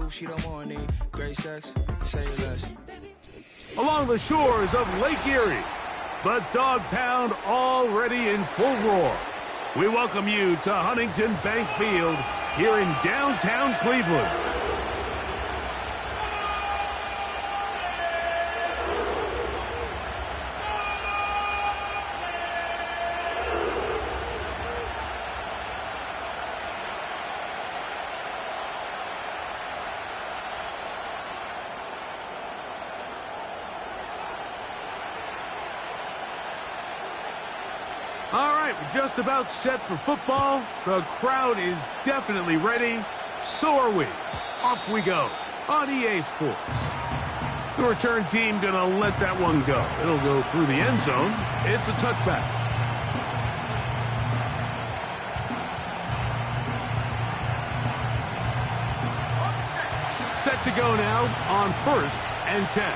move, she don't want any. Great sex, say less. Along the shores of Lake Erie, the Dog Pound already in full roar. We welcome you to Huntington Bank Field here in downtown Cleveland. All right, we're just about set for football. The crowd is definitely ready. So are we. Off we go on EA Sports. The return team gonna let that one go. It'll go through the end zone. It's a touchback. Set to go now on 1st and 10.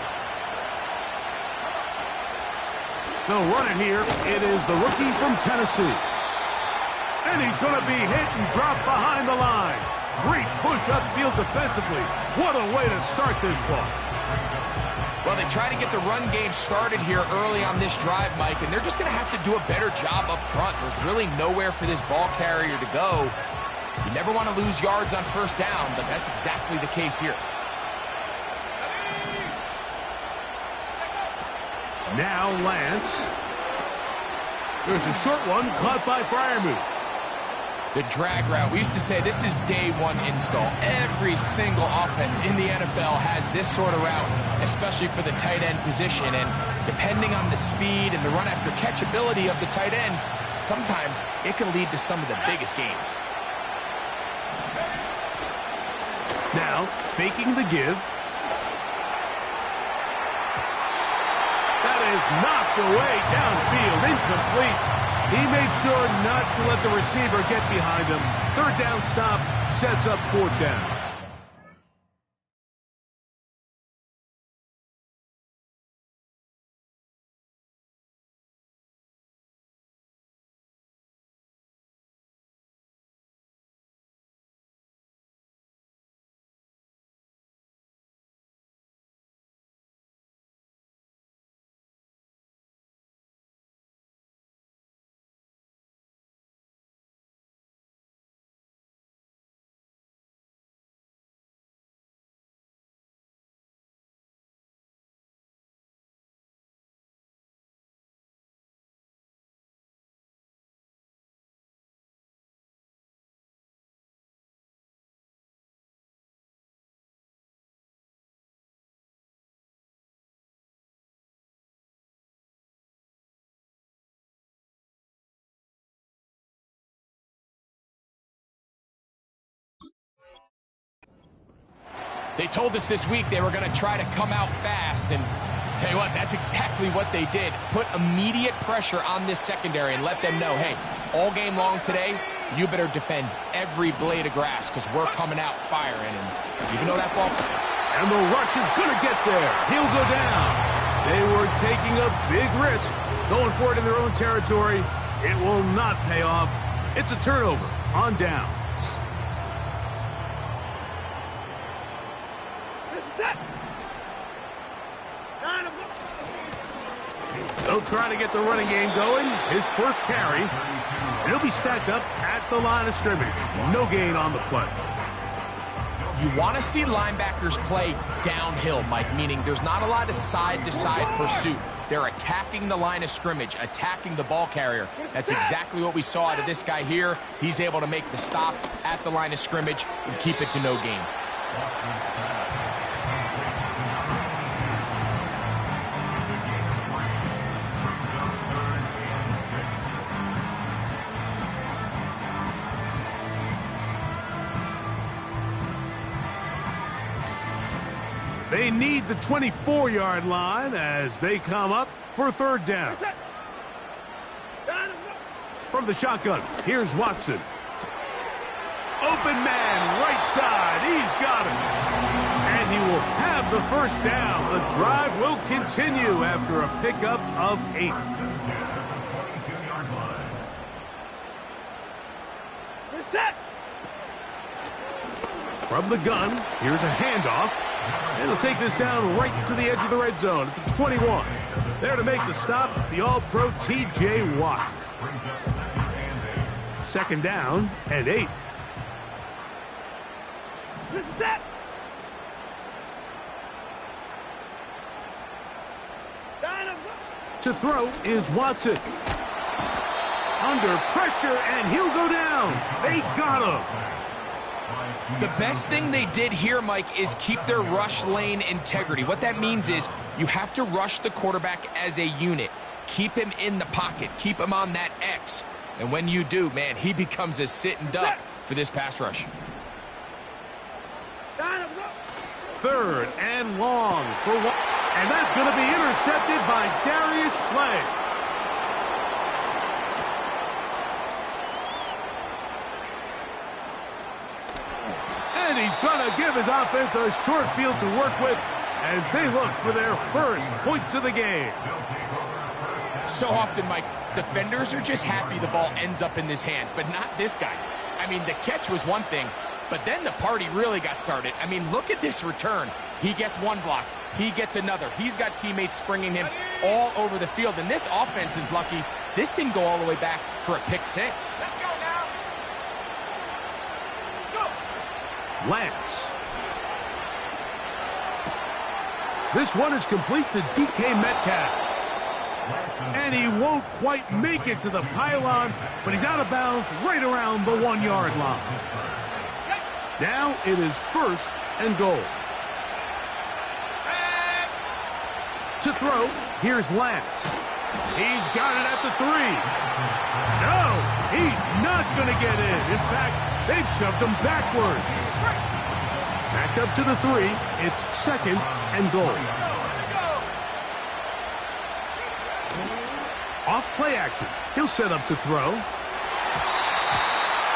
They'll run it here. It is the rookie from Tennessee. And he's going to be hit and dropped behind the line. Great push upfield defensively. What a way to start this ball. Well, they try to get the run game started here early on this drive, Mike, and they're just going to have to do a better job up front. There's really nowhere for this ball carrier to go. You never want to lose yards on 1st down, but that's exactly the case here. Now Lance. There's a short one caught by Freiermuth. The drag route. We used to say this is day one install. Every single offense in the NFL has this sort of route, especially for the tight end position. And depending on the speed and the run after catch ability of the tight end, sometimes it can lead to some of the biggest gains. Now faking the give. That is knocked away downfield, incomplete. He made sure not to let the receiver get behind him. 3rd down stop sets up 4th down. They told us this week they were going to try to come out fast, and tell you what, that's exactly what they did. Put immediate pressure on this secondary and let them know, hey, all game long today, you better defend every blade of grass because we're coming out firing. And even though that ball... And the rush is going to get there. He'll go down. They were taking a big risk, going for it in their own territory. It will not pay off. It's a turnover on down. They'll try to get the running game going. His first carry. And he'll be stacked up at the line of scrimmage. No gain on the play. You want to see linebackers play downhill, Mike, meaning there's not a lot of side-to-side pursuit. They're attacking the line of scrimmage, attacking the ball carrier. That's exactly what we saw out of this guy here. He's able to make the stop at the line of scrimmage and keep it to no gain. They need the 24-yard line as they come up for 3rd down. From the shotgun, here's Watson. Open man, right side. He's got him. And he will have the 1st down. The drive will continue after a pickup of 8. From the gun, here's a handoff. And he'll take this down right to the edge of the red zone at the 21. There to make the stop, the All-Pro T.J. Watt. Second down and 8. This is it. To throw is Watson. Under pressure, and he'll go down. They got him. The best thing they did here, Mike, is keep their rush lane integrity. What that means is you have to rush the quarterback as a unit. Keep him in the pocket. Keep him on that X. And when you do, man, he becomes a sitting duck for this pass rush. Third and long for one. And that's going to be intercepted by Darius Slay. And he's going to give his offense a short field to work with as they look for their first points of the game. So often, Mike, defenders are just happy the ball ends up in his hands, but not this guy. I mean, the catch was one thing, but then the party really got started. I mean, look at this return. He gets one block. He gets another. He's got teammates springing him all over the field, and this offense is lucky. This didn't go all the way back for a pick six. Let's go now. Go. Lance. This one is complete to DK Metcalf. And he won't quite make it to the pylon, but he's out of bounds right around the 1-yard line. Now it is first and goal. To throw, here's Lance. He's got it at the 3. No, he's not going to get in. In fact, they've shoved him backwards. Back up to the 3. It's second and goal. Off play action. He'll set up to throw.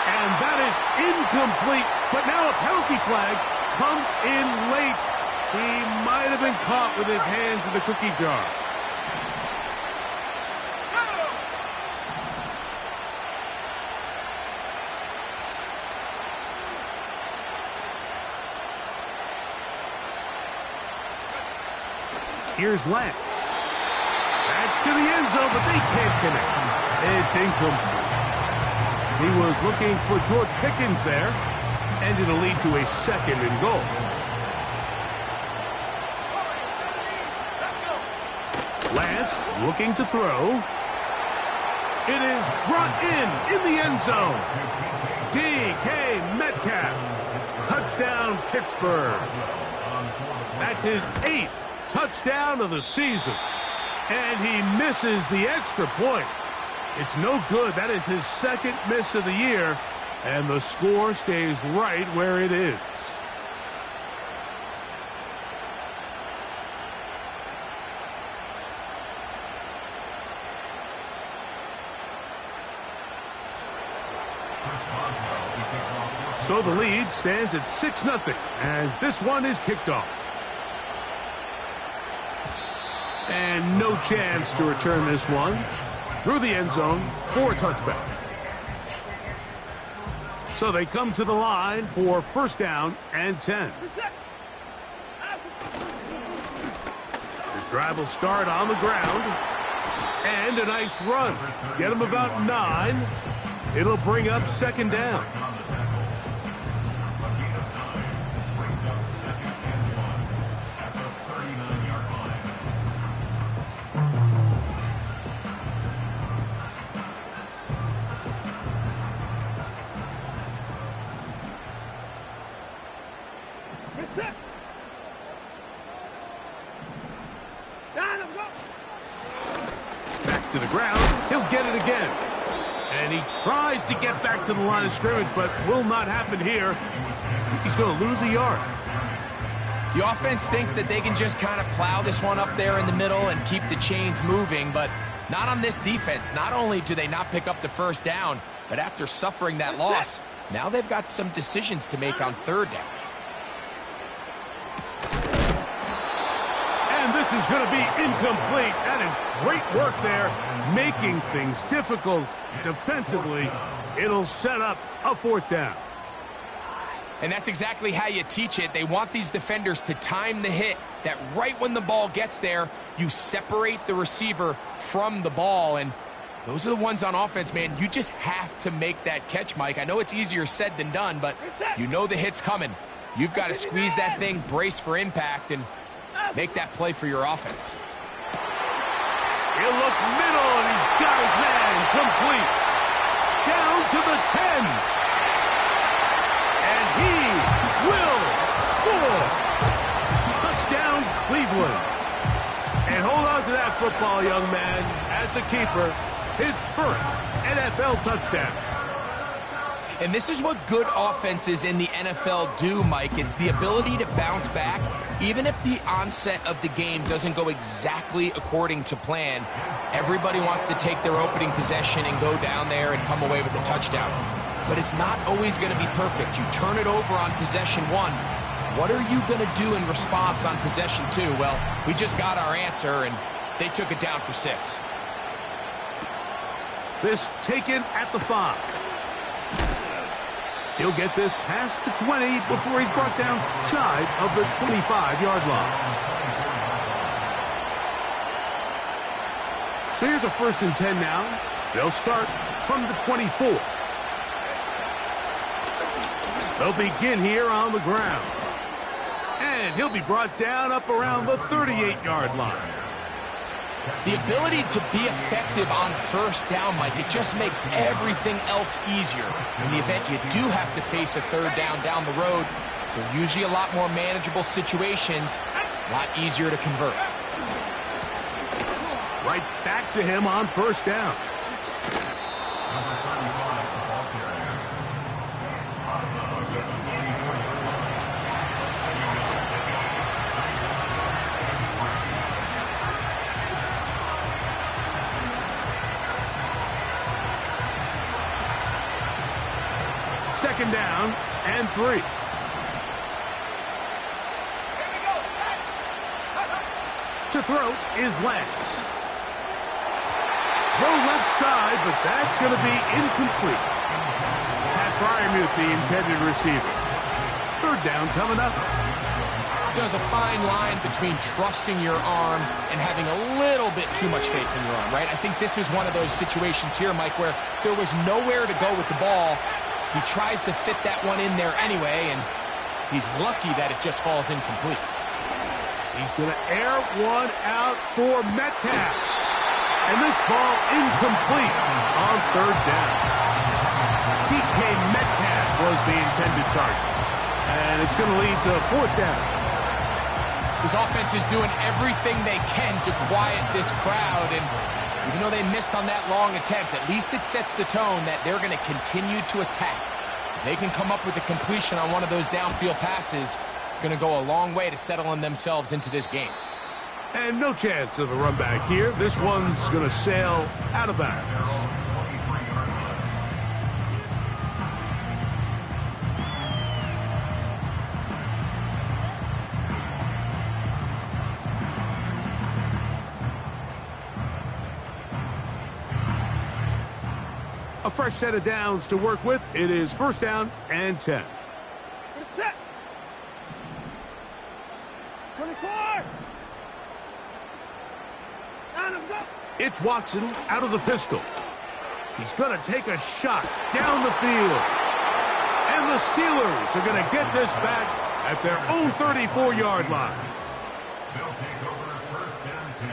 And that is incomplete. But now a penalty flag comes in late. He might have been caught with his hands in the cookie jar. Here's Lance. That's to the end zone, but they can't connect. It's incomplete. He was looking for George Pickens there, and it'll lead to a second and goal. Lance looking to throw. It is brought in the end zone. DK Metcalf. Touchdown, Pittsburgh. That's his 8th touchdown of the season. And he misses the extra point. It's no good. That is his 2nd miss of the year. And the score stays right where it is. So the lead stands at 6-0 as this one is kicked off. And no chance to return this one through the end zone for a touchback. So they come to the line for first down and 10. This drive will start on the ground. And a nice run. Get him about 9. It'll bring up second down. Back to the ground. He'll get it again. And he tries to get back to the line of scrimmage, but will not happen here. He's going to lose a yard. The offense thinks that they can just kind of plow this one up there in the middle and keep the chains moving, but not on this defense. Not only do they not pick up the first down, but after suffering that loss, now they've got some decisions to make on third down. And this is going to be incomplete. That is great work there, making things difficult defensively. It'll set up a fourth down. And that's exactly how you teach it. They want these defenders to time the hit, that right when the ball gets there, you separate the receiver from the ball. And those are the ones on offense, man. You just have to make that catch, Mike. I know it's easier said than done, but you know the hit's coming. You've got to squeeze that thing, brace for impact, and make that play for your offense. He'll look middle, and he's got his man complete. Down to the 10. And he will score. Touchdown, Cleveland. And hold on to that football, young man. That's a keeper. His first NFL touchdown. And this is what good offenses in the NFL do, Mike. It's the ability to bounce back, even if the onset of the game doesn't go exactly according to plan. Everybody wants to take their opening possession and go down there and come away with a touchdown. But it's not always going to be perfect. You turn it over on possession 1. What are you going to do in response on possession 2? Well, we just got our answer, and they took it down for 6. This taken at the 5. He'll get this past the 20 before he's brought down shy of the 25-yard line. So here's a 1st and 10 now. They'll start from the 24. They'll begin here on the ground. And he'll be brought down up around the 38-yard line. The ability to be effective on 1st down, Mike, it just makes everything else easier. In the event you do have to face a 3rd down the road, they're usually a lot more manageable situations, a lot easier to convert. Right back to him on 1st down. Second down and 3. To throw is Lance. Throw left side, but that's going to be incomplete. Pat Fryermuth, the intended receiver. 3rd down coming up. There's a fine line between trusting your arm and having a little bit too much faith in your arm, right? I think this is one of those situations here, Mike, where there was nowhere to go with the ball. He tries to fit that one in there anyway, and he's lucky that it just falls incomplete. He's going to air one out for Metcalf. And this ball incomplete on 3rd down. DK Metcalf was the intended target. And it's going to lead to 4th down. This offense is doing everything they can to quiet this crowd, and even though they missed on that long attempt, at least it sets the tone that they're going to continue to attack. If they can come up with a completion on one of those downfield passes, it's going to go a long way to settling themselves into this game. And no chance of a run back here. This one's going to sail out of bounds. A fresh set of downs to work with. It is 1st down and 10. Set. 24. It's Watson out of the pistol. He's going to take a shot down the field. And the Steelers are going to get this back at their own 34-yard line. They'll take over 1st and 10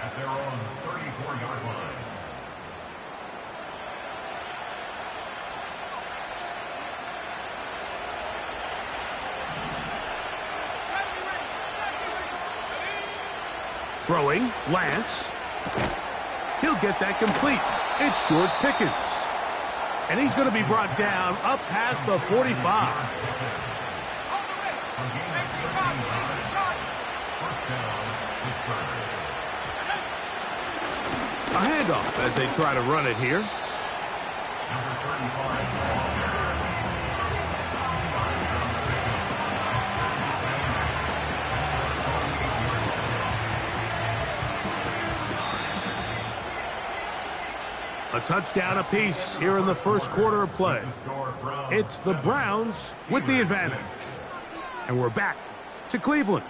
at their own 34-yard line. Throwing, Lance. He'll get that complete. It's George Pickens. And he's going to be brought down up past the 45. A handoff as they try to run it here. Number 35. A touchdown apiece here in the first quarter of play. It's the Browns with the advantage. And we're back to Cleveland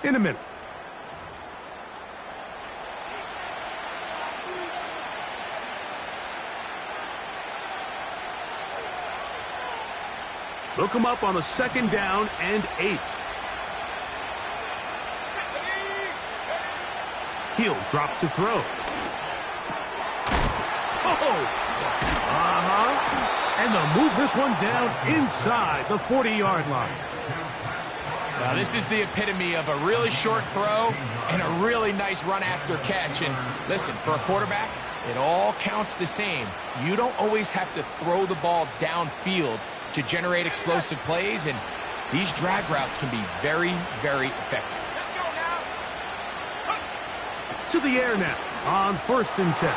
in a minute. Look him up on a 2nd down and 8. He'll drop to throw. And they'll move this one down inside the 40-yard line. Now, this is the epitome of a really short throw and a really nice run after catch. And listen, for a quarterback, it all counts the same. You don't always have to throw the ball downfield to generate explosive plays, and these drag routes can be very, very effective. To the air now on 1st and 10.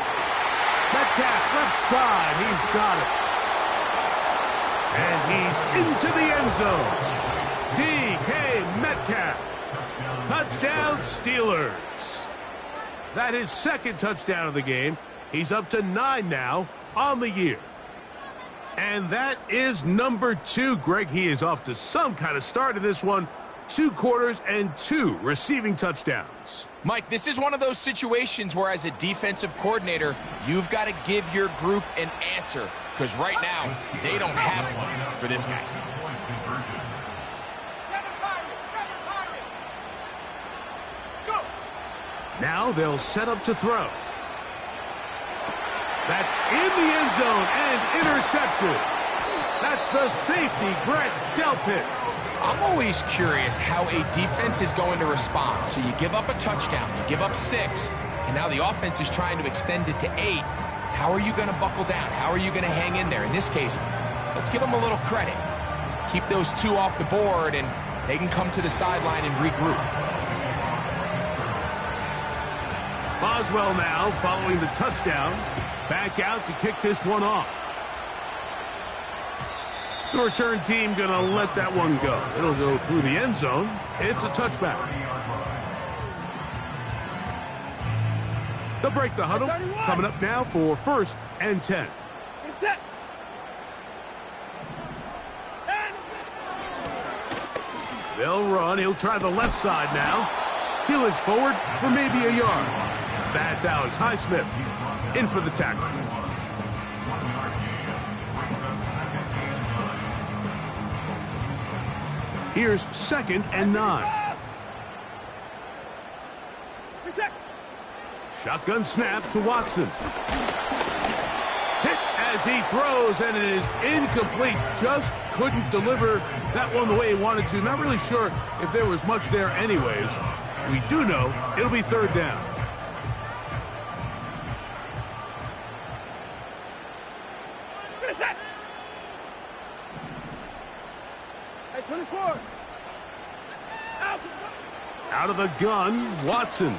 Metcalf left side, he's got it. And he's into the end zone. DK Metcalf. Touchdown Steelers. That is 2nd touchdown of the game. He's up to 9 now on the year. And that is number 2. Greg, he is off to some kind of start in this one. 2 quarters and 2 receiving touchdowns. Mike, this is one of those situations where as a defensive coordinator, you've got to give your group an answer. Because right now, they don't have one for this guy. Now they'll set up to throw. That's in the end zone and intercepted. That's the safety, Brett Delpit. I'm always curious how a defense is going to respond. So you give up a touchdown, you give up 6, and now the offense is trying to extend it to 8. How are you going to buckle down? How are you going to hang in there? In this case, let's give them a little credit. Keep those 2 off the board, and they can come to the sideline and regroup. Boswell now following the touchdown. Back out to kick this one off. The return team going to let that one go. It'll go through the end zone. It's a touchback. They'll break the huddle. Coming up now for 1st and 10. Set. They'll run. He'll try the left side now. He'll inch forward for maybe a yard. That's Alex Highsmith in for the tackle. Here's 2nd and 9. Reset. Shotgun snap to Watson. Hit as he throws, and it is incomplete. Just couldn't deliver that one the way he wanted to. Not really sure if there was much there anyways. We do know it'll be 3rd down. Reset. Hey, 24. Out of the gun, Watson. A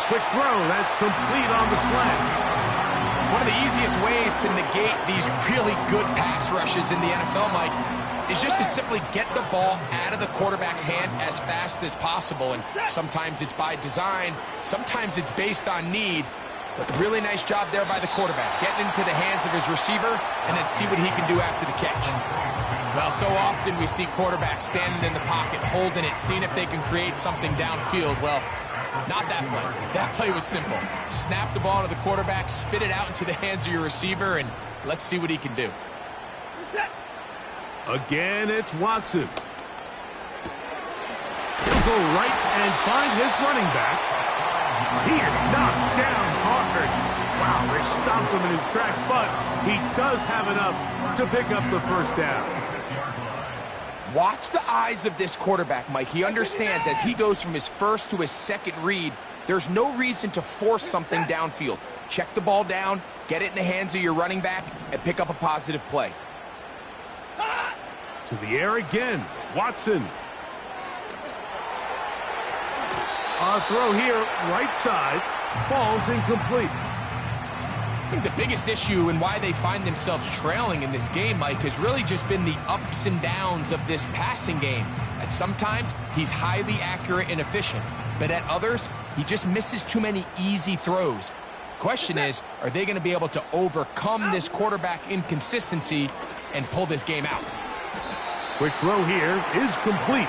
quick throw, that's complete on the slant. One of the easiest ways to negate these really good pass rushes in the NFL, Mike, is just to simply get the ball out of the quarterback's hand as fast as possible. And sometimes it's by design, sometimes it's based on need. But really nice job there by the quarterback, getting into the hands of his receiver and then see what he can do after the catch. Well, so often we see quarterbacks standing in the pocket, holding it, seeing if they can create something downfield. Well, not that play. That play was simple. Snap the ball to the quarterback, spit it out into the hands of your receiver, and let's see what he can do. Again, it's Watson. He'll go right and find his running back. He is knocked down hard. Wow, they stopped him in his tracks, but he does have enough to pick up the 1st down. Watch the eyes of this quarterback, Mike. He understands as he goes from his 1st to his 2nd read, there's no reason to force something downfield. Check the ball down, get it in the hands of your running back, and pick up a positive play. To the air again, Watson. A throw here, right side, falls incomplete. I think the biggest issue and why they find themselves trailing in this game, Mike, has really just been the ups and downs of this passing game. At sometimes, he's highly accurate and efficient, but at others, he just misses too many easy throws. Question is, are they going to be able to overcome this quarterback inconsistency and pull this game out? Quick throw here is complete.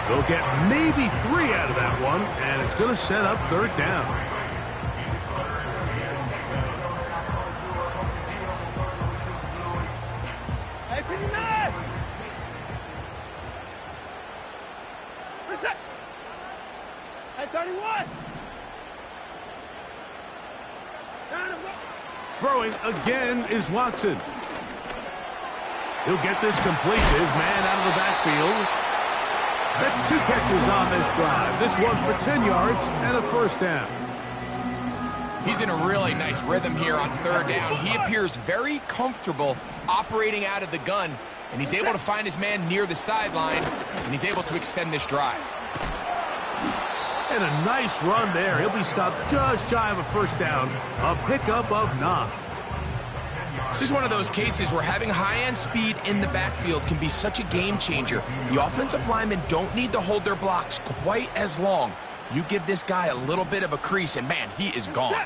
They'll get maybe 3 out of that one, and it's going to set up third down. Hey, 59! Reset! Hey, 31! Down and go! Throwing again is Watson. He'll get this complete. His man out of the backfield. That's 2 catches on this drive. This one for 10 yards and a first down. He's in a really nice rhythm here on third down. He appears very comfortable operating out of the gun, and he's able to find his man near the sideline, and he's able to extend this drive. And a nice run there. He'll be stopped just shy of a first down. A pickup of 9. This is one of those cases where having high-end speed in the backfield can be such a game changer. The offensive linemen don't need to hold their blocks quite as long. You give this guy a little bit of a crease, and man, he is gone.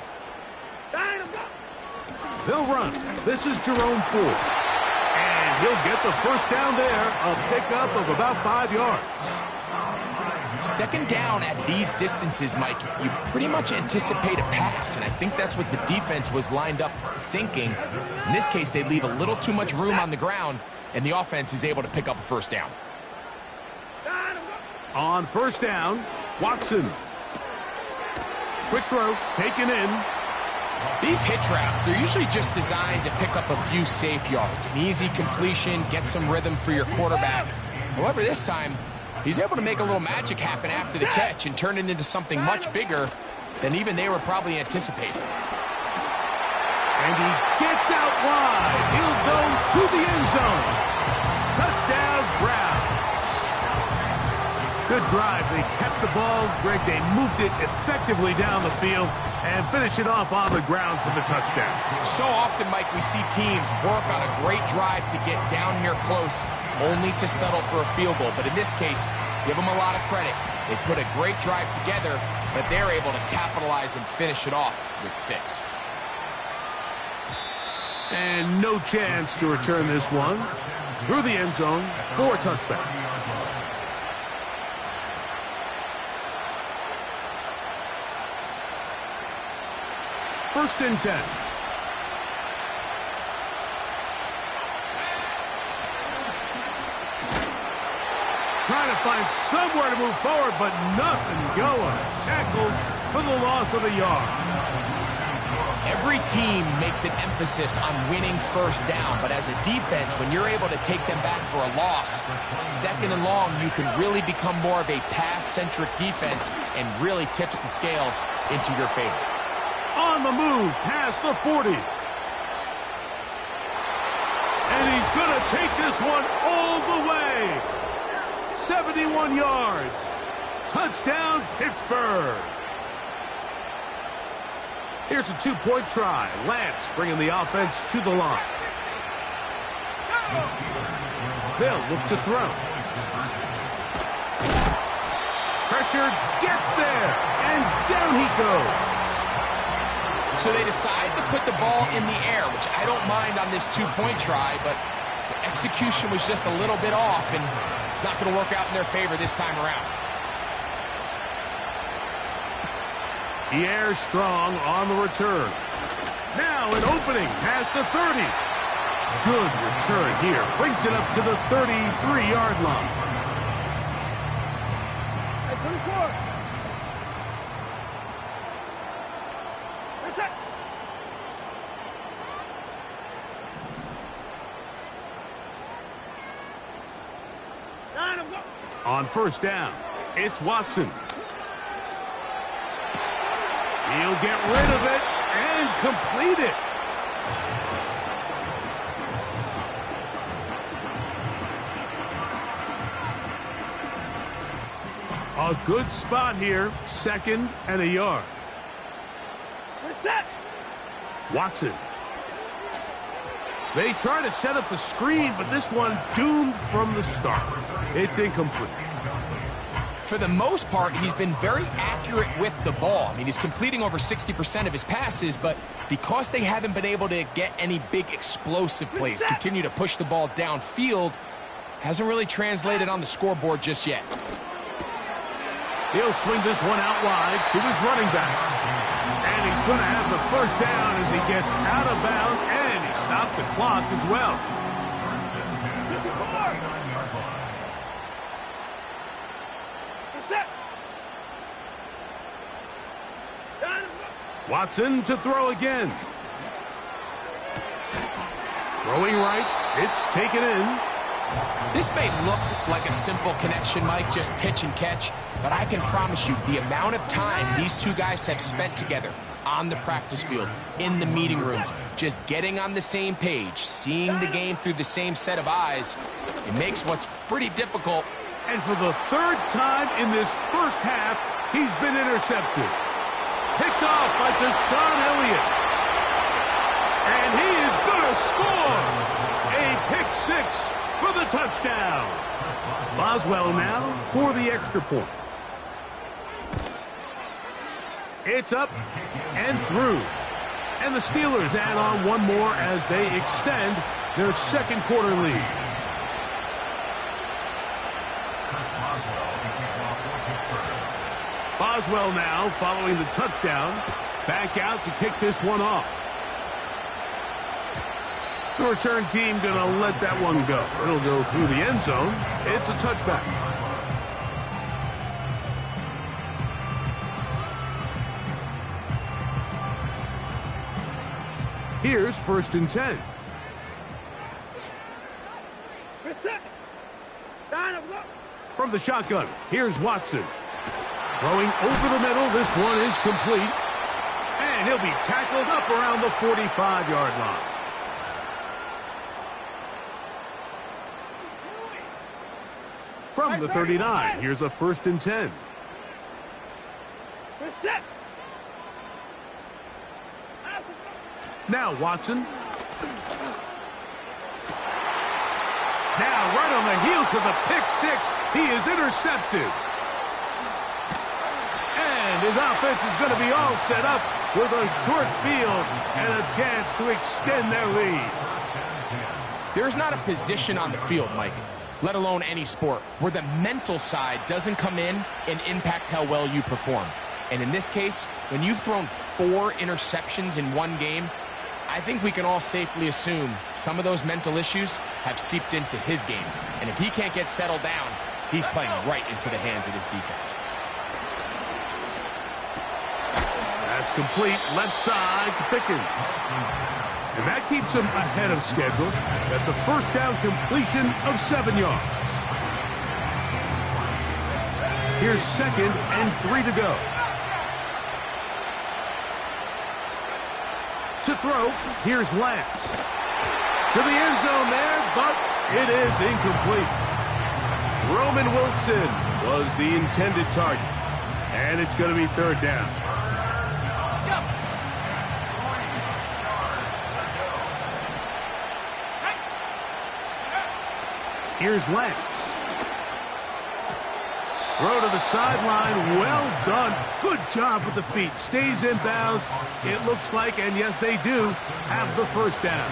They'll run. This is Jerome Ford. And he'll get the first down there. A pickup of about 5 yards. Second down at these distances, Mike, you pretty much anticipate a pass, and I think that's what the defense was lined up thinking. In this case, they leave a little too much room on the ground, and the offense is able to pick up a first down. On first down, Watson. Quick throw, taken in. These hitch routes, they're usually just designed to pick up a few safe yards. An easy completion, get some rhythm for your quarterback. However, this time, he's able to make a little magic happen after the catch and turn it into something much bigger than even they were probably anticipating. And he gets out wide. He'll go to the end zone. Touchdown, Browns. Good drive. They kept the ball. Greg, they moved it effectively down the field and finish it off on the ground for the touchdown. So often, Mike, we see teams work on a great drive to get down here close, only to settle for a field goal. But in this case, give them a lot of credit. They put a great drive together, but they're able to capitalize and finish it off with 6. And no chance to return this one. Through the end zone for a touchback. First and 10. Trying to find somewhere to move forward, but nothing going. Tackled for the loss of a yard. Every team makes an emphasis on winning first down, but as a defense, when you're able to take them back for a loss, second and long, you can really become more of a pass-centric defense and really tips the scales into your favor. On the move, past the 40. And he's going to take this one all the way. 71 yards. Touchdown, Pittsburgh. Here's a 2-point try. Lance bringing the offense to the line. They'll look to throw. Pressure gets there, and down he goes. So they decide to put the ball in the air, which I don't mind on this 2-point try, but the execution was just a little bit off, and it's not going to work out in their favor this time around. The air strong on the return. Now an opening past the 30. Good return here. Brings it up to the 33-yard line. Hey, 24! Reset! Down and go! On first down, it's Watson. He'll get rid of it and complete it. A good spot here. Second and a yard. Reset! Watson. They try to set up the screen, but this one doomed from the start. It's incomplete. For the most part, he's been very accurate with the ball. I mean, he's completing over 60% of his passes, but because they haven't been able to get any big explosive plays, continue to push the ball downfield, hasn't really translated on the scoreboard just yet. He'll swing this one out wide to his running back. And he's going to have the first down as he gets out of bounds, and he stopped the clock as well. Watson to throw again. Throwing right, it's taken in. This may look like a simple connection, Mike, just pitch and catch, but I can promise you the amount of time these two guys have spent together on the practice field, in the meeting rooms, just getting on the same page, seeing the game through the same set of eyes, it makes what's pretty difficult. And for the third time in this first half, he's been intercepted. Picked off by Deshaun Elliott. And he is going to score a pick six for the touchdown. Boswell now for the extra point. It's up and through. And the Steelers add on one more as they extend their second quarter lead. Boswell now following the touchdown. Back out to kick this one off. The return team going to let that one go. It'll go through the end zone. It's a touchback. Here's 1st and 10. From the shotgun, here's Watson. Throwing over the middle, this one is complete. And he'll be tackled up around the 45-yard line. From the 39, here's a 1st and 10. Now Watson. Now right on the heels of the pick six, he is intercepted. And his offense is going to be all set up with a short field and a chance to extend their lead. There's not a position on the field, Mike, let alone any sport, where the mental side doesn't come in and impact how well you perform. And in this case, when you've thrown 4 interceptions in one game, I think we can all safely assume some of those mental issues have seeped into his game. And if he can't get settled down, he's playing right into the hands of his defense. That's complete, left side to Pickens. And that keeps him ahead of schedule. That's a first down completion of 7 yards. Here's 2nd and 3 to go. To throw, here's Lance. To the end zone there, but it is incomplete. Roman Wilson was the intended target. And it's going to be 3rd down. Here's Lance. Throw to the sideline. Well done. Good job with the feet. Stays in bounds. It looks like, and yes, they do, have the first down.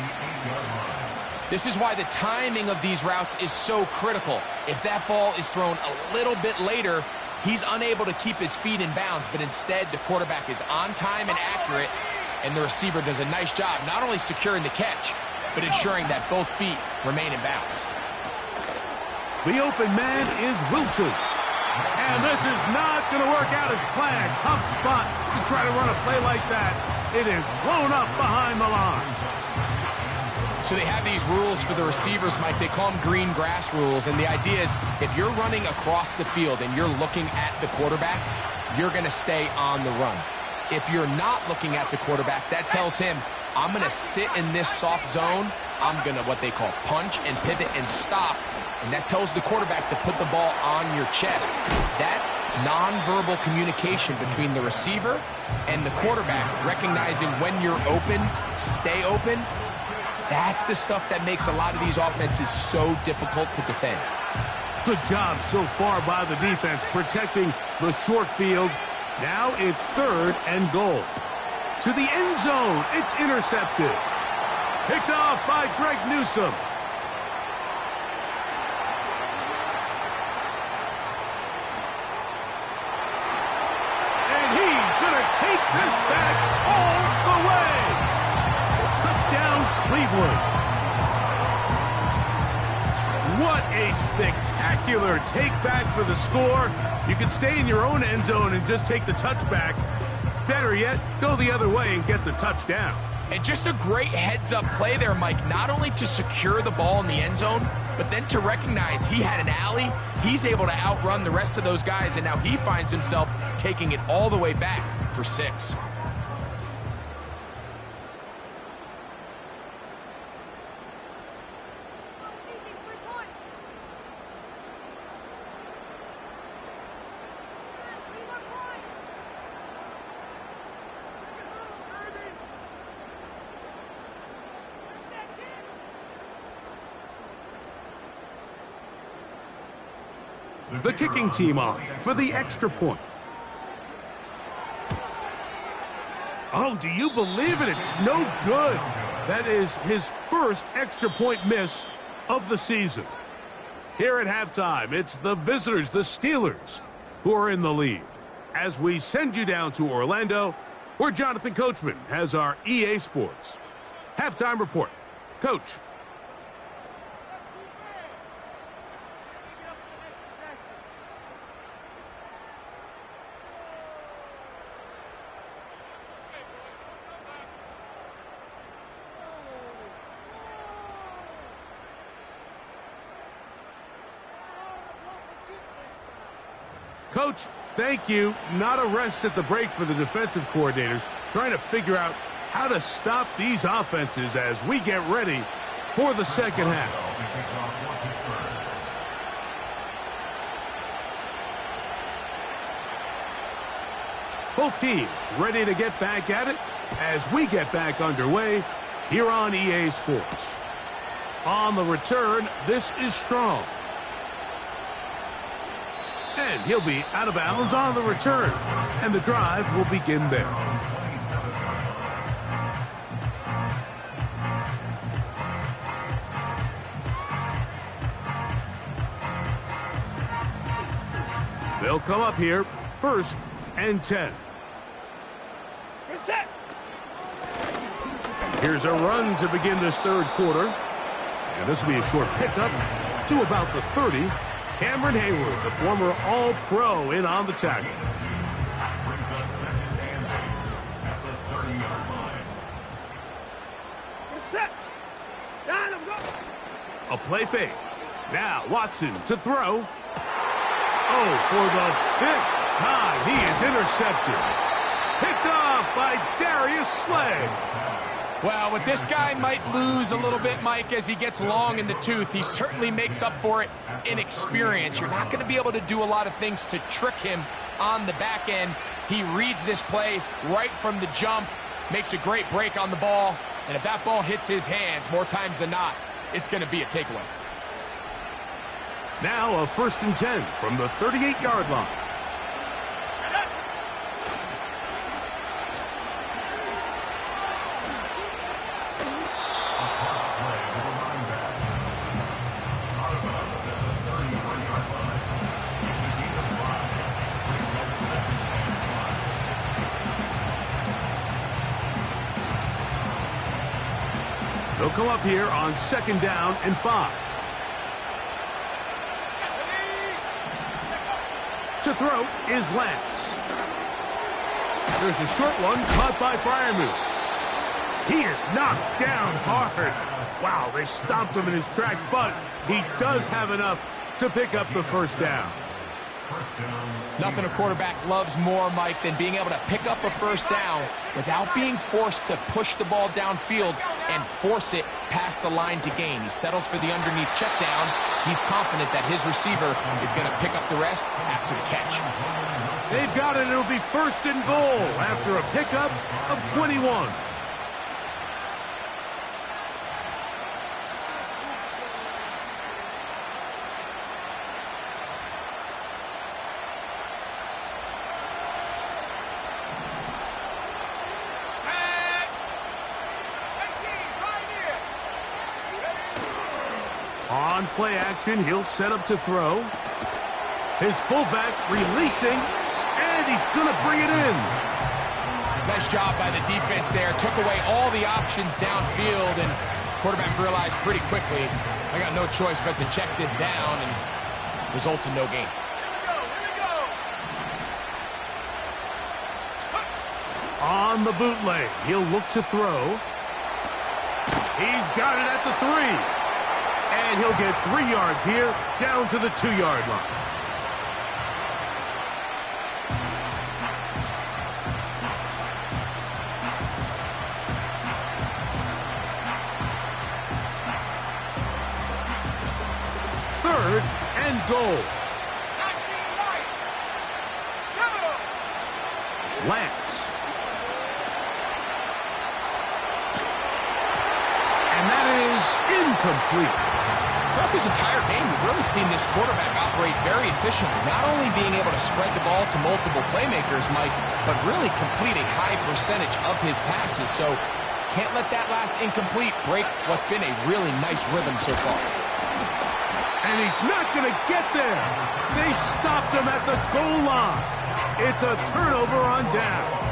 This is why the timing of these routes is so critical. If that ball is thrown a little bit later, he's unable to keep his feet in bounds, but instead the quarterback is on time and accurate, and the receiver does a nice job not only securing the catch, but ensuring that both feet remain in bounds. The open man is Wilson. And this is not going to work out as planned. Tough spot to try to run a play like that. It is blown up behind the line. So they have these rules for the receivers, Mike. They call them green grass rules. And the idea is if you're running across the field and you're looking at the quarterback, you're going to stay on the run. If you're not looking at the quarterback, that tells him, I'm going to sit in this soft zone. I'm going to what they call punch and pivot and stop. And that tells the quarterback to put the ball on your chest. That nonverbal communication between the receiver and the quarterback, recognizing when you're open, stay open, that's the stuff that makes a lot of these offenses so difficult to defend. Good job so far by the defense protecting the short field. Now it's 3rd and goal. To the end zone. It's intercepted. Picked off by Greg Newsome. And he's going to take this back all the way. Touchdown, Cleveland. What a spectacular take back for the score. You can stay in your own end zone and just take the touchback. Better yet, go the other way and get the touchdown. And just a great heads-up play there, Mike, not only to secure the ball in the end zone, but then to recognize he had an alley. He's able to outrun the rest of those guys, and now he finds himself taking it all the way back for 6. The kicking team on for the extra point. Oh, do you believe it? It's no good. That is his first extra point miss of the season. Here at halftime, it's the visitors, the Steelers, who are in the lead. As we send you down to Orlando, where Jonathan Coachman has our EA Sports halftime report. Coach. Coach, thank you. Not a rest at the break for the defensive coordinators, trying to figure out how to stop these offenses as we get ready for the second half. Both teams ready to get back at it as we get back underway here on EA Sports. On the return, this is Strong. And he'll be out of bounds on the return. And the drive will begin there. They'll come up here, 1st and 10. Reset. Here's a run to begin this 3rd quarter. And this will be a short pickup to about the 30. Cameron Hayward, the former All-Pro, in on the tackle. Brings us 2nd and 8 at the 30-yard line. Reset. Down and go. A play fake. Now Watson to throw. Oh, for the 5th time, he is intercepted. Picked off by Darius Slay. Well, what this guy might lose a little bit, Mike, as he gets long in the tooth, he certainly makes up for it in experience. You're not going to be able to do a lot of things to trick him on the back end. He reads this play right from the jump, makes a great break on the ball, and if that ball hits his hands more times than not, it's going to be a takeaway. Now a 1st and 10 from the 38-yard line. They'll come up here on 2nd down and 5. To throw is Lance. There's a short one caught by Freiermuth. He is knocked down hard. Wow, they stopped him in his tracks, but he does have enough to pick up the 1st down. Nothing a quarterback loves more, Mike, than being able to pick up a 1st down without being forced to push the ball downfield and force it past the line to gain. He settles for the underneath check down. He's confident that his receiver is going to pick up the rest after the catch. They've got it. It'll be 1st and goal after a pickup of 21. On play action, he'll set up to throw. His fullback releasing, and he's going to bring it in. Nice job by the defense there. Took away all the options downfield, and quarterback realized pretty quickly, I got no choice but to check this down, and results in no gain. On the bootleg, he'll look to throw. He's got it at the 3. And he'll get 3 yards here, down to the 2-yard line. Third and goal. Lance. And that is incomplete. Throughout this entire game, we've really seen this quarterback operate very efficiently, not only being able to spread the ball to multiple playmakers, Mike, but really complete a high percentage of his passes. So can't let that last incomplete break what's been a really nice rhythm so far. And he's not going to get there. They stopped him at the goal line. It's a turnover on downs.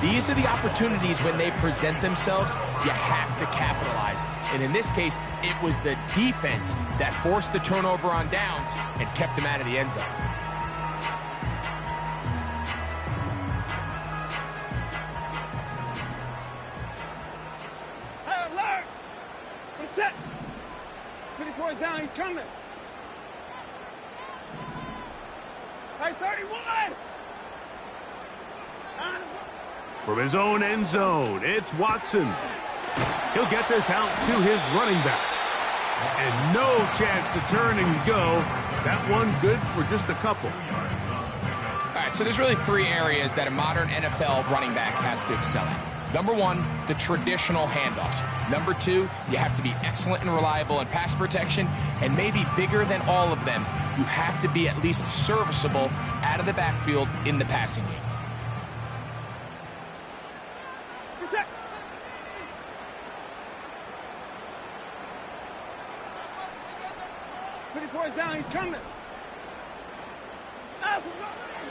These are the opportunities when they present themselves, you have to capitalize. And in this case, it was the defense that forced the turnover on downs and kept him out of the end zone. Hey, alert! Get set! 24 down, he's coming. Hey, 31! From his own end zone, it's Watson. He'll get this out to his running back. And no chance to turn and go. That one good for just a couple. All right, so there's really 3 areas that a modern NFL running back has to excel at. Number 1, the traditional handoffs. Number 2, you have to be excellent and reliable in pass protection. And maybe bigger than all of them, you have to be at least serviceable out of the backfield in the passing game. Down, he's coming.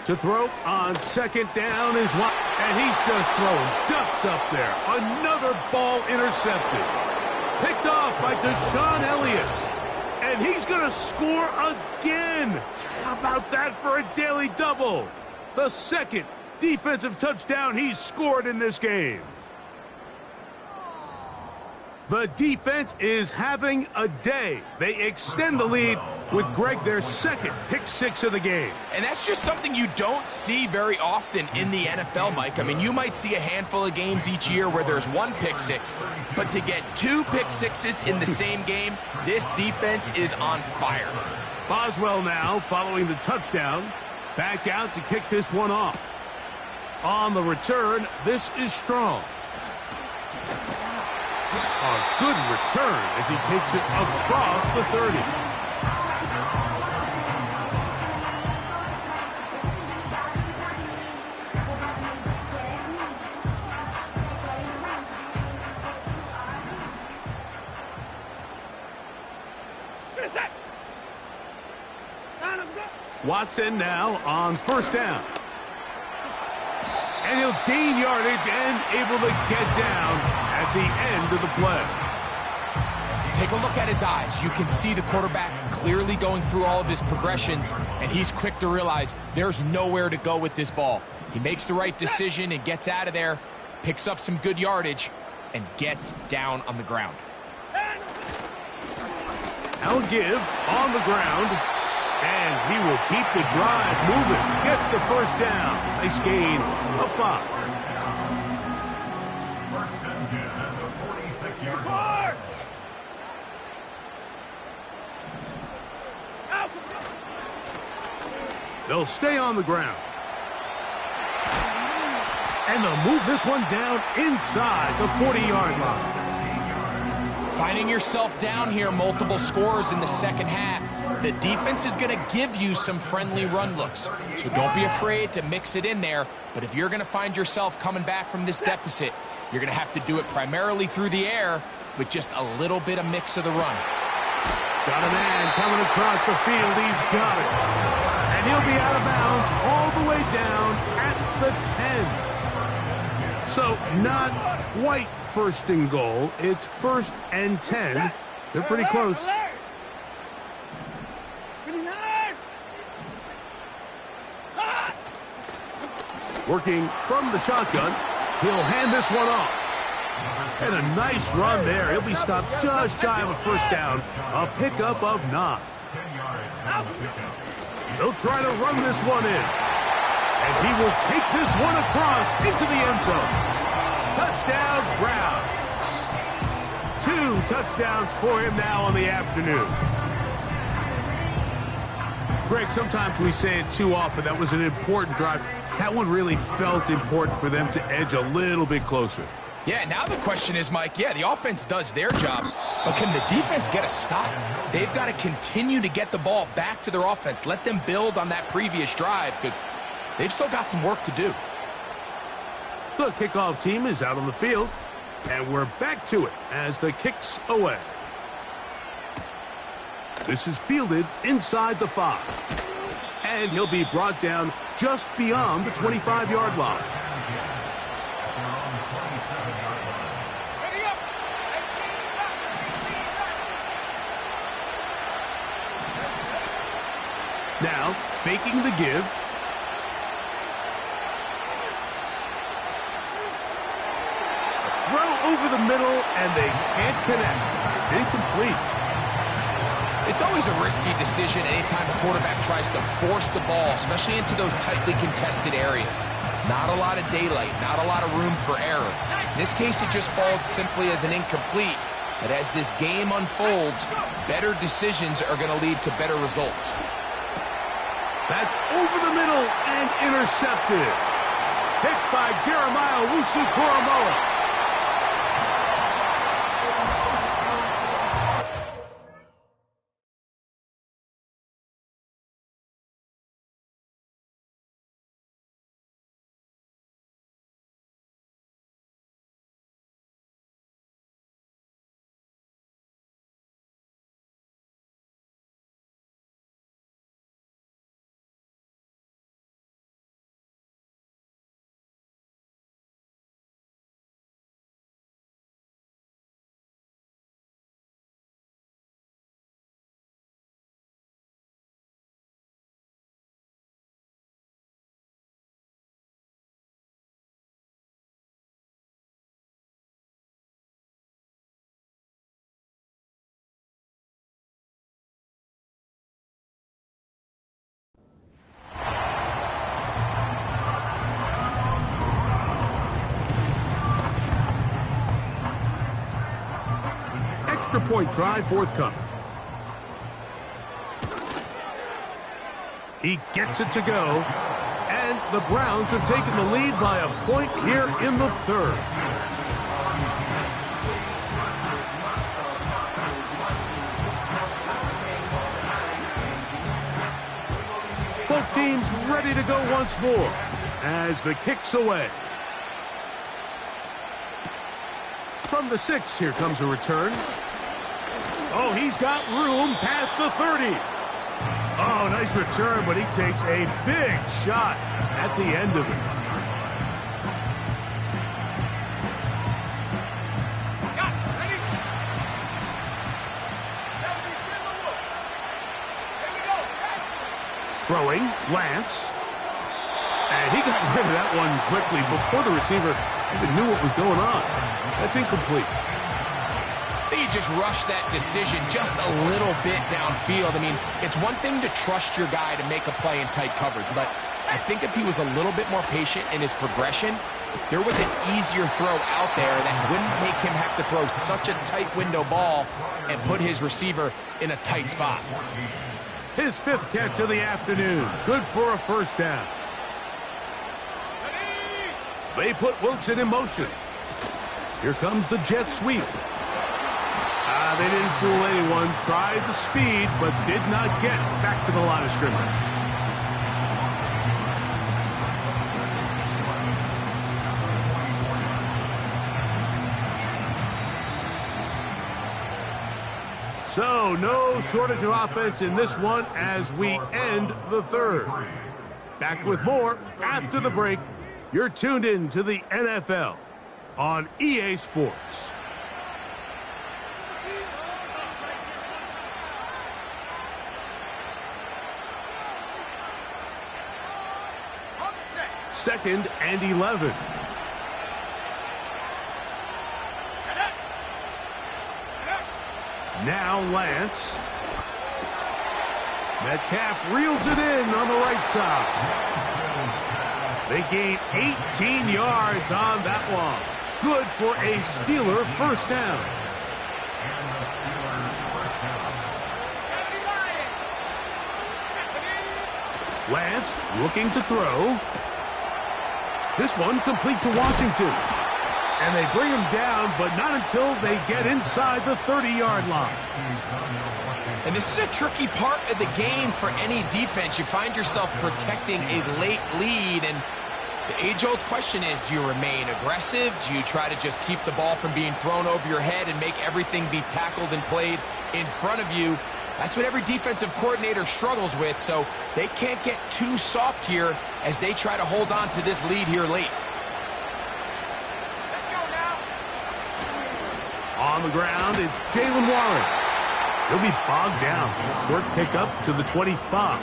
To throw on second down is what, and he's just throwing ducks up there. Another ball intercepted. Picked off by Deshaun Elliott. And he's going to score again. How about that for a daily double? The second defensive touchdown he's scored in this game. The defense is having a day. They extend the lead with Greg their second pick-6 of the game. And that's just something you don't see very often in the NFL, Mike. I mean, you might see a handful of games each year where there's 1 pick-6, but to get 2 pick-6s in the same game, this defense is on fire. Boswell now following the touchdown. Back out to kick this one off. On the return, this is Strong. A good return as he takes it across the 30. Watson now on first down. And he'll gain yardage and able to get down at the end of the play. Take a look at his eyes. You can see the quarterback clearly going through all of his progressions, and he's quick to realize there's nowhere to go with this ball. He makes the right decision and gets out of there, picks up some good yardage, and gets down on the ground. Now give on the ground. And he will keep the drive moving. Gets the first down. Nice gain of 5. First and 10 at the 46-yard line. They'll stay on the ground. And they'll move this one down inside the 40-yard line. Finding yourself down here, multiple scores in the second half. The defense is going to give you some friendly run looks, so don't be afraid to mix it in there. But if you're going to find yourself coming back from this deficit, you're going to have to do it primarily through the air with just a little bit of mix of the run. Got a man coming across the field. He's got it. And he'll be out of bounds all the way down at the 10. So not quite first and goal. It's first and 10. They're pretty close. Working from the shotgun. He'll hand this one off. And a nice run there. He'll be stopped just shy of a first down. A pickup of 9. They'll try to run this one in. And he will take this one across into the end zone. Touchdown, Browns. 2 touchdowns for him now on the afternoon. Greg, sometimes we say it too often. That was an important drive. That one really felt important for them to edge a little bit closer. Yeah, now the question is, Mike, yeah, the offense does their job, but can the defense get a stop? They've got to continue to get the ball back to their offense. Let them build on that previous drive because they've still got some work to do. The kickoff team is out on the field, and we're back to it as the kick's away. This is fielded inside the 5. And he'll be brought down just beyond the 25-yard line. Now, faking the give. A throw over the middle, and they can't connect. It's incomplete. It's always a risky decision anytime a quarterback tries to force the ball, especially into those tightly contested areas. Not a lot of daylight, not a lot of room for error. In this case, it just falls simply as an incomplete. But as this game unfolds, better decisions are going to lead to better results. That's over the middle and intercepted. Picked by Jeremiah Owusu-Koramoah. Extra point try forthcoming. He gets it to go. And the Browns have taken the lead by a point here in the 3rd. Both teams ready to go once more as the kick's away. From the 6, here comes a return. Oh, he's got room past the 30. Oh, nice return, but he takes a big shot at the end of it. Throwing, Lance. And he got rid of that one quickly before the receiver even knew what was going on. That's incomplete. I think he just rushed that decision just a little bit downfield. I mean, it's one thing to trust your guy to make a play in tight coverage, but I think if he was a little bit more patient in his progression, there was an easier throw out there that wouldn't make him have to throw such a tight window ball and put his receiver in a tight spot. His 5th catch of the afternoon. Good for a first down. They put Wilson in motion. Here comes the jet sweep. They didn't fool anyone. Tried the speed, but did not get back to the line of scrimmage. So, no shortage of offense in this one as we end the third. Back with more after the break. You're tuned in to the NFL on EA Sports. Second and 11. Now Lance. Metcalf reels it in on the right side. They gain 18 yards on that one. Good for a Steeler first down. Lance looking to throw. This one complete to Washington. And they bring him down, but not until they get inside the 30-yard line. And this is a tricky part of the game for any defense. You find yourself protecting a late lead, and the age-old question is, do you remain aggressive? Do you try to just keep the ball from being thrown over your head and make everything be tackled and played in front of you? That's what every defensive coordinator struggles with, so they can't get too soft here as they try to hold on to this lead here late. On the ground, it's Jalen Warren. He'll be bogged down. Short pickup to the 25.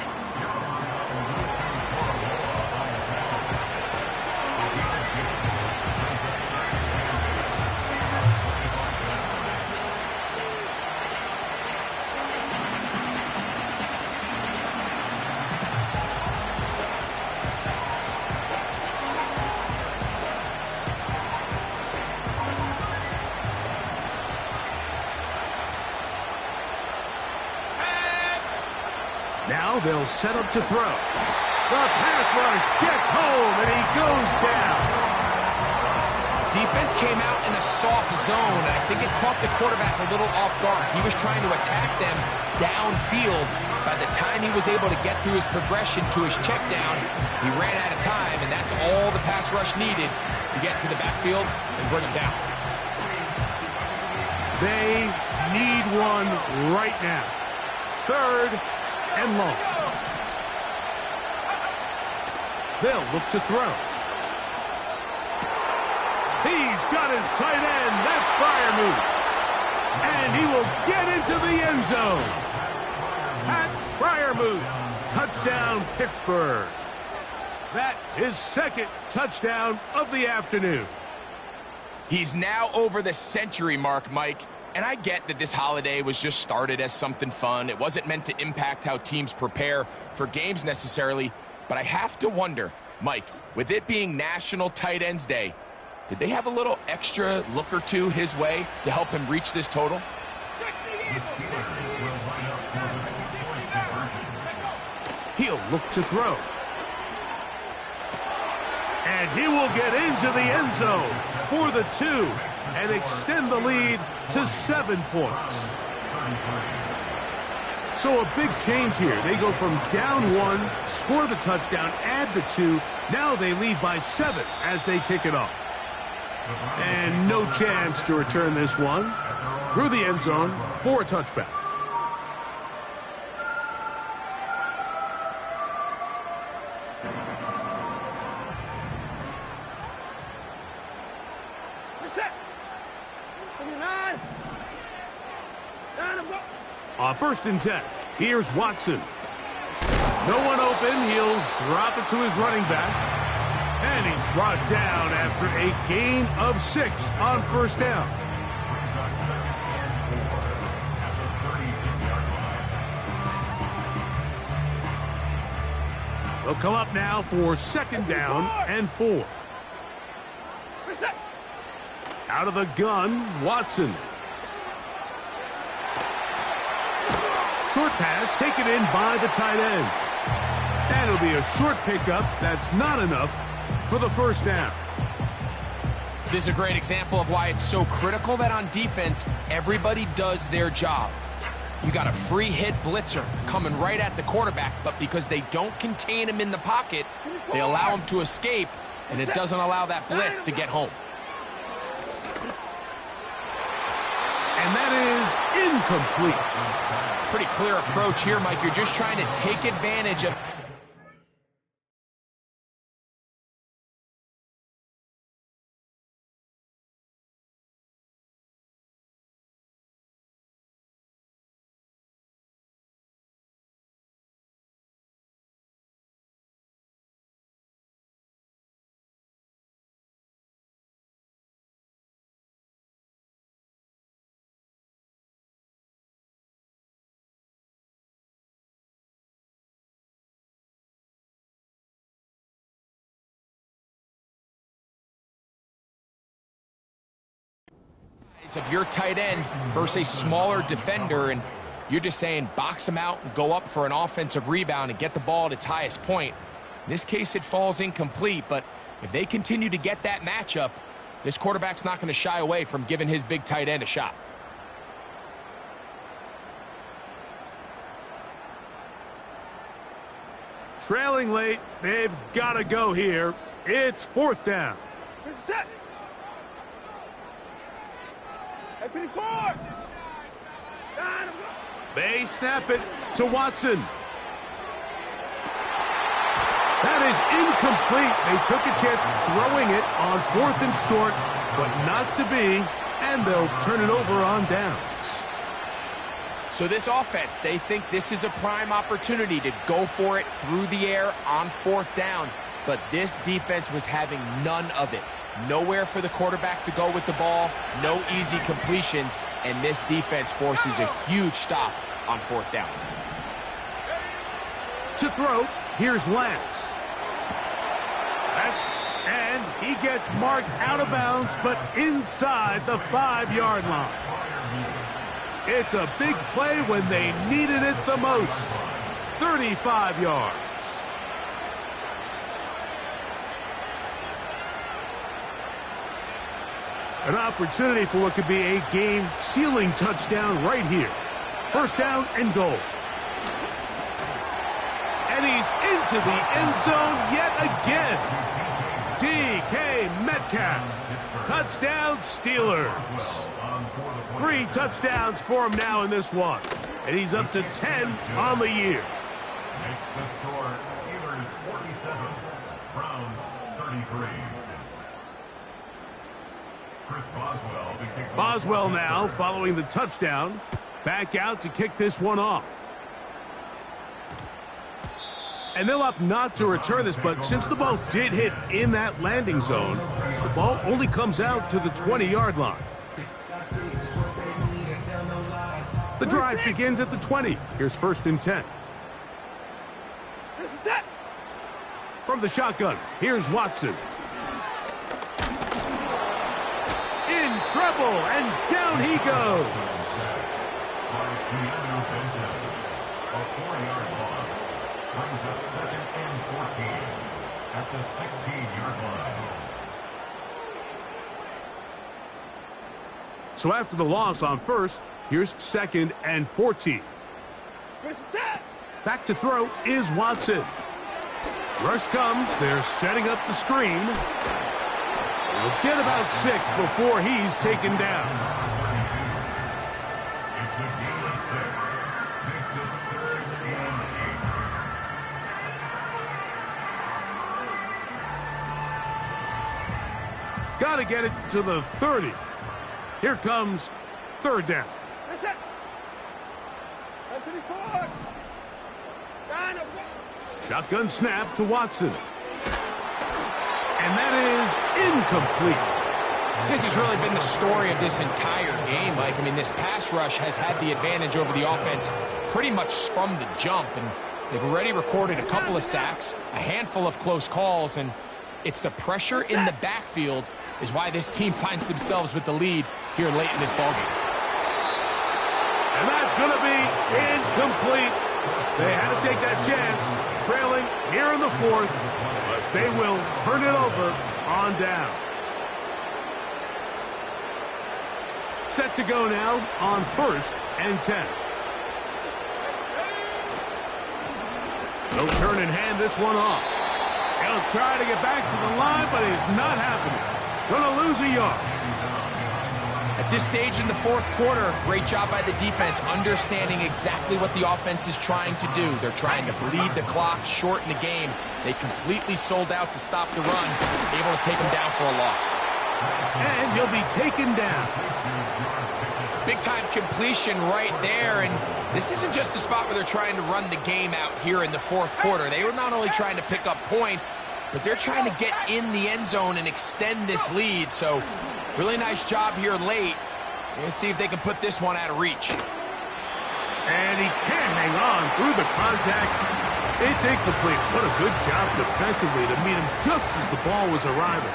Now they'll set up to throw. The pass rush gets home, and he goes down. Defense came out in a soft zone, and I think it caught the quarterback a little off guard. He was trying to attack them downfield. By the time he was able to get through his progression to his check down, he ran out of time, and that's all the pass rush needed to get to the backfield and bring him down. They need one right now. Third and long. They'll look to throw. He's got his tight end. That's Freiermuth. And he will get into the end zone. Pat Freiermuth. Touchdown, Pittsburgh. That is second touchdown of the afternoon. He's now over the century mark, Mike. And I get that this holiday was just started as something fun. It wasn't meant to impact how teams prepare for games necessarily. But I have to wonder, Mike, with it being National Tight Ends Day, did they have a little extra look or two his way to help him reach this total? He'll look to throw. And he will get into the end zone for the 2 and extend the lead to 7 points. So a big change here. They go from down 1, score the touchdown, add the 2. Now they lead by 7 as they kick it off. And no chance to return this one through the end zone for a touchback. On 1st and 10, here's Watson. No one open. He'll drop it to his running back. And he's brought down after a gain of 6 on 1st down. They'll come up now for 2nd down and 4. Out of the gun, Watson. Short pass taken in by the tight end. And it'll be a short pickup. That's not enough for the 1st down. This is a great example of why it's so critical that on defense, everybody does their job. You got a free hit blitzer coming right at the quarterback, but because they don't contain him in the pocket, they allow him to escape, and it doesn't allow that blitz to get home. And that is incomplete. Pretty clear approach here, Mike. You're just trying to take advantage of... of your tight end versus a smaller defender, and you're just saying box him out and go up for an offensive rebound and get the ball at its highest point. In this case, it falls incomplete, but if they continue to get that matchup, this quarterback's not going to shy away from giving his big tight end a shot. Trailing late, they've got to go here. It's fourth down. Set. M25. They snap it to Watson. That is incomplete. They took a chance throwing it on 4th and short, but not to be, and they'll turn it over on downs. So this offense, they think this is a prime opportunity to go for it through the air on 4th down, but this defense was having none of it. Nowhere for the quarterback to go with the ball, no easy completions, and this defense forces a huge stop on 4th down. To throw, here's Lance. And he gets marked out of bounds, but inside the 5-yard line. It's a big play when they needed it the most. 35 yards. An opportunity for what could be a game-sealing touchdown right here. First down and goal. And he's into the end zone yet again. DK Metcalf. Touchdown Steelers. 3 touchdowns for him now in this one. And he's up to 10 on the year. Makes the score Steelers 47, Browns 33. Chris Boswell, the kick. Boswell now following the touchdown. Back out to kick this one off. And they'll opt not to return this, but since the ball did hit in that landing zone, the ball only comes out to the 20-yard line. The drive begins at the 20. Here's 1st and 10. This is it. From the shotgun, here's Watson. In trouble, and down he goes. A 4-yard loss brings up 2nd and 14 at the 16-yard line. So after the loss on 1st, here's 2nd and 14. Back to throw is Watson. Rush comes. They're setting up the screen. He'll get about 6 before he's taken down. It's a gain of 6. Makes it 3rd and 8. Got to get it to the 30. Here comes 3rd down. That's it. M25. Shotgun snap to Watson. And that is incomplete. This has really been the story of this entire game, Mike. I mean, this pass rush has had the advantage over the offense pretty much from the jump, and they've already recorded a couple of sacks, a handful of close calls, and it's the pressure in the backfield is why this team finds themselves with the lead here late in this ballgame. And that's going to be incomplete. They had to take that chance, trailing here in the 4th, but they will turn it over on down. Set to go now on 1st and 10. No turn and hand this one off. He'll try to get back to the line, but it's not happening. Going to lose a yard. I At this stage in the fourth quarter, great job by the defense, understanding exactly what the offense is trying to do. They're trying to bleed the clock, shorten the game. They completely sold out to stop the run, able to take them down for a loss. And he'll be taken down. Big-time completion right there, and this isn't just a spot where they're trying to run the game out here in the fourth quarter. They were not only trying to pick up points, but they're trying to get in the end zone and extend this lead, so really nice job here late. We're going to see if they can put this one out of reach. And he can't hang on through the contact. It's incomplete. What a good job defensively to meet him just as the ball was arriving.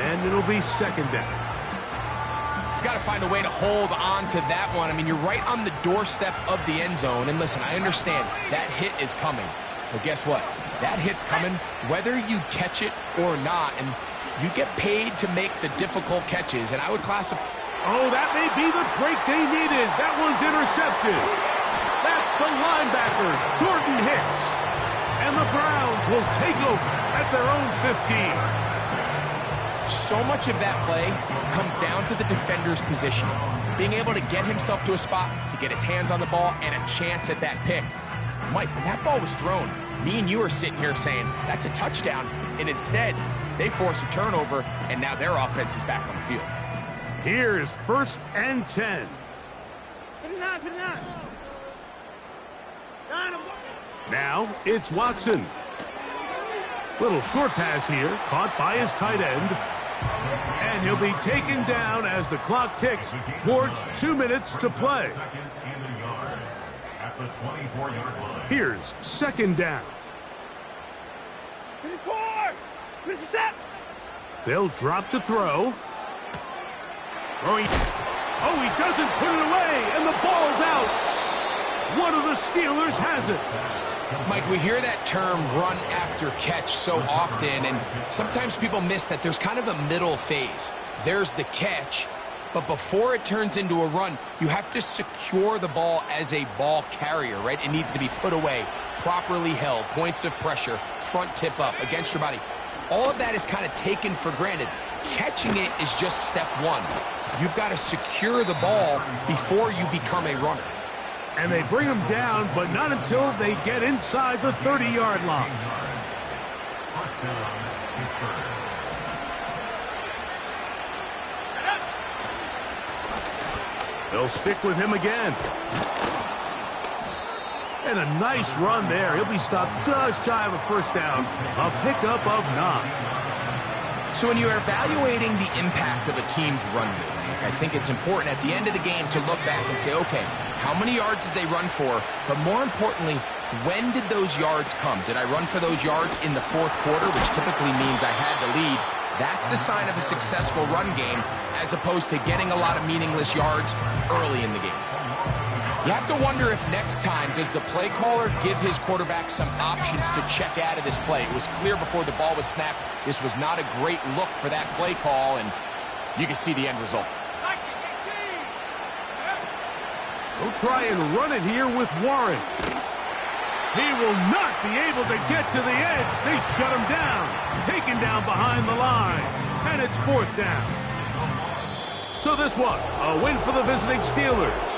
And it'll be second down. He's got to find a way to hold on to that one. I mean, you're right on the doorstep of the end zone. And listen, I understand that hit is coming. But guess what? That hit's coming whether you catch it or not. And you get paid to make the difficult catches. And I would classify... Oh, that may be the break they needed. That one's intercepted. That's the linebacker, Jordan Hicks. And the Browns will take over at their own 15. So much of that play comes down to the defender's positioning. Being able to get himself to a spot, to get his hands on the ball, and a chance at that pick. Mike, when that ball was thrown, me and you are sitting here saying, that's a touchdown. And instead, they force a turnover, and now their offense is back on the field. Here's 1st and 10. Put it on, put it on. Now it's Watson. Little short pass here, caught by his tight end. And he'll be taken down as the clock ticks towards 2 minutes to play. Here's second down. 24! This is it! They'll drop to throw. Oh, he doesn't put it away, and the ball's out. One of the Steelers has it. Mike, we hear that term run after catch so often, and sometimes people miss that there's kind of a middle phase. There's the catch, but before it turns into a run, you have to secure the ball as a ball carrier, right? It needs to be put away, properly held, points of pressure, front tip up against your body. All of that is kind of taken for granted. Catching it is just step one. You've got to secure the ball before you become a runner. And they bring him down, but not until they get inside the 30-yard line. They'll stick with him again. And a nice run there. He'll be stopped just shy of a first down. A pickup of 9. So when you're evaluating the impact of a team's run game, I think it's important at the end of the game to look back and say, okay, how many yards did they run for? But more importantly, when did those yards come? Did I run for those yards in the fourth quarter, which typically means I had the lead? That's the sign of a successful run game, as opposed to getting a lot of meaningless yards early in the game. You have to wonder if next time, does the play caller give his quarterback some options to check out of this play? It was clear before the ball was snapped, this was not a great look for that play call, and you can see the end result. They'll try and run it here with Warren. He will not be able to get to the edge. They shut him down. Taken down behind the line. And it's 4th down. So this one, a win for the visiting Steelers.